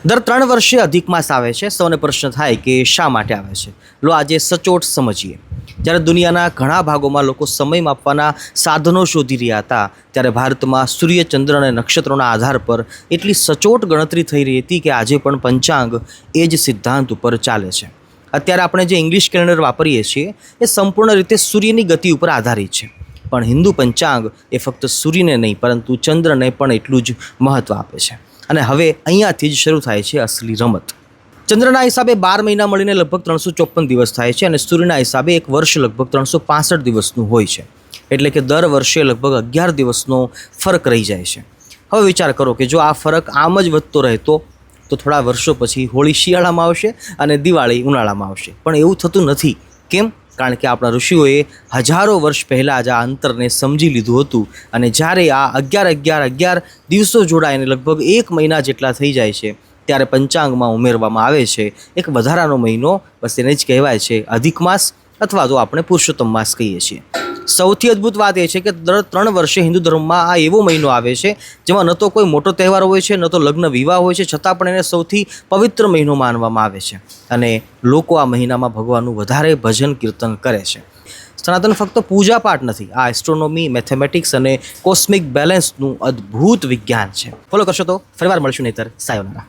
દર 3 વર્ષે અધિક માસ આવે છે. સૌને પ્રશ્ન થાય કે શા માટે આવે છે. લો આજે સચોટ સમજીએ. જ્યારે દુનિયાના ઘણા ભાગોમાં લોકો સમય માપવાના સાધનો શોધી રહ્યા હતા, ત્યારે ભારતમાં સૂર્ય, ચંદ્ર અને નક્ષત્રોના આધાર પર એટલી સચોટ ગણતરી થઈ રહી હતી કે આજે પણ પંચાંગ એ જ સિદ્ધાંત ઉપર ચાલે છે. અત્યારે આપણે જે ઇંગ્લિશ કેલેન્ડર વાપરીએ છીએ એ સંપૂર્ણ રીતે સૂર્યની ગતિ ઉપર આધારિત છે. પણ હિન્દુ પંચાંગ એ ફક્ત સૂર્યને નહીં પરંતુ ચંદ્રને પણ એટલું જ મહત્ત્વ આપે છે. અને હવે અહીંયાથી જ શરૂ થાય છે અસલી રમત. ચંદ્રના હિસાબે 12 મહિના મળીને લગભગ 354 દિવસ થાય છે અને સૂર્યના હિસાબે એક વર્ષ લગભગ 365 દિવસનું હોય છે. એટલે કે દર વર્ષે લગભગ 11 દિવસનો ફરક રહી જાય છે. હવે વિચાર કરો કે જો આ ફરક આમ જ વધતો રહેતો તો થોડા વર્ષો પછી હોળી શિયાળામાં આવશે અને દિવાળી ઉનાળામાં આવશે. પણ એવું થતું નથી. કેમ? કારણ કે આપણા ઋષિઓએ હજારો વર્ષ પહેલાં જ આ અંતરને સમજી લીધું હતું અને જ્યારે આ 11 દિવસો જોડાઈને લગભગ 1 મહિના જેટલા થઈ જાય છે ત્યારે પંચાંગમાં ઉમેરવામાં આવે છે એક વધારાનો મહિનો. બસ એને જ કહેવાય છે અધિક માસ, અથવા તો આપણે પુરુષોત્તમ માસ કહીએ છીએ. સૌથી અદ્ભુત વાત એ છે કે દર 3 વર્ષે હિન્દુ ધર્મમાં આ એવો મહિનો આવે છે જેમાં ન તો કોઈ મોટો તહેવાર હોય છે, ન તો લગ્ન વિવાહ હોય છે, છતાં પણ એને સૌથી પવિત્ર મહિનો માનવામાં આવે છે અને લોકો આ મહિનામાં ભગવાનનું વધારે ભજન કીર્તન કરે છે. સનાતન ફક્ત પૂજા પાઠ નથી, આ એસ્ટ્રોનોમી, મેથેમેટિક્સ અને કોસ્મિક બેલેન્સનું અદ્ભુત વિજ્ઞાન છે. ફોલો કરશો તો ફરીવાર મળશું, નહીતર સાયોનારા.